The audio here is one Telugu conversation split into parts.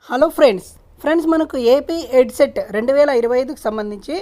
హలో ఫ్రెండ్స్ మనకు ఏపీ ఎడ్సెట్ 2025కి సంబంధించి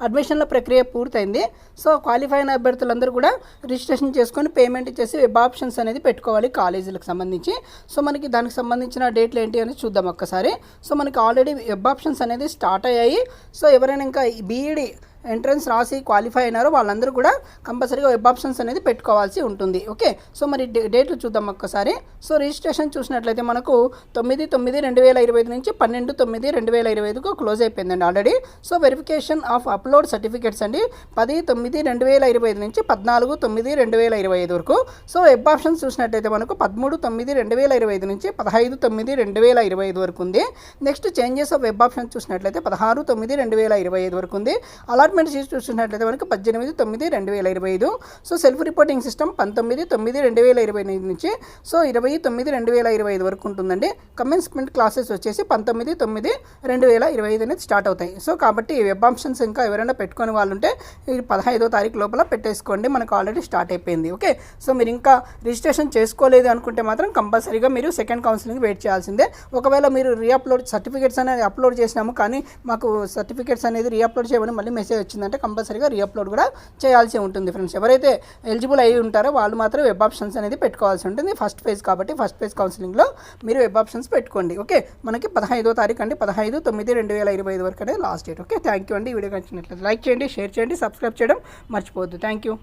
అడ్మిషన్ల ప్రక్రియ పూర్తయింది. సో క్వాలిఫై అయిన అభ్యర్థులందరూ కూడా రిజిస్ట్రేషన్ చేసుకొని పేమెంట్ చేసి వెబ్ ఆప్షన్స్ అనేది పెట్టుకోవాలి కాలేజీలకు సంబంధించి. సో మనకి దానికి సంబంధించిన డేట్లు ఏంటి అనేది చూద్దాం ఒక్కసారి. సో మనకి ఆల్రెడీ వెబ్ ఆప్షన్స్ అనేది స్టార్ట్ అయ్యాయి. సో ఎవరైనా ఇంకా బీఈడి ఎంట్రన్స్ రాసి క్వాలిఫై అయినారో వాళ్ళందరూ కూడా కంపల్సరీగా వెబ్ ఆప్షన్స్ అనేది పెట్టుకోవాల్సి ఉంటుంది. ఓకే, సో మరి డేట్లు చూద్దాం ఒక్కసారి. సో రిజిస్ట్రేషన్ చూసినట్లయితే మనకు 9/9/2025 నుంచి 12/9/2025కు క్లోజ్ అయిపోయిందండి already. So verification of upload certificates అండి 10/9/2025 నుంచి 14/9/2025 వరకు. సో వెబ్ ఆప్షన్స్ చూసినట్లయితే మనకు 13/9/2025 నుంచి 15/9/2025 వరకు ఉంది. Next changes of web options చూసినట్లయితే 16/9/2025 వరకు ఉంది. అలాట్మెంట్ సీట్స్ చూసినట్లయితే మనకు 18/9/2025. సో సెల్ఫ్ రిపోర్టింగ్ సిస్టమ్ 19/9/2025 నుంచి సో 20/9/2025 వరకు ఉంటుందండి. కమెన్స్మెంట్ క్లాసెస్ వచ్చేసి 19/9/2025 అనేది స్టార్ట్ అవుతాయి. సో కాబట్టి వెబ్ ఆప్షన్స్ ఇంకా ఎవరైనా పెట్టుకునే వాళ్ళు ఉంటే 15వ తారీఖు లోపల పెట్టేసుకోండి, మనకు ఆల్రెడీ స్టార్ట్ అయిపోయింది. ఓకే, సో మీరు ఇంకా రిజిస్ట్రేషన్ చేసుకోలేదు అనుకుంటే మాత్రం కంపల్సరీగా మీరు సెకండ్ కౌన్సిలింగ్ వెయిట్ చేయాల్సిందే. ఒకవేళ మీరు రీఅప్లోడ్ సర్టిఫికేట్స్ అనేది అప్లోడ్ చేసినాము కానీ మాకు సర్టిఫికేట్స్ అనేది రీఅప్లోడ్ చేయమని మళ్ళీ మెసేజ్ వచ్చిందంటే కంపల్సరీగా రీఅప్లోడ్ కూడా చేయాల్సి ఉంటుంది ఫ్రెండ్స్. ఎవరైతే ఎలిజిబుల్ అయి ఉంటారో వాళ్ళు మాత్రం వెబ్ ఆప్షన్స్ అనేది పెట్టుకోవాల్సి ఉంటుంది. ఫస్ట్ ఫేజ్ కాబట్టి ఫస్ట్ ఫేజ్ కౌన్సిలింగ్లో మీరు వెబ్ ఆప్షన్స్ పెట్టుకోండి. ఓకే, మనకి 15వ తారీఖు అండి 15/9/2025 వరకు అనేది last date. Okay, thank you అండి. ఈ వీడియో నచ్చినట్లయితే లైక్ చేయండి, షేర్ చేయండి, సబ్స్క్రైబ్ చేయడం మర్చిపోవద్దు. Thank you.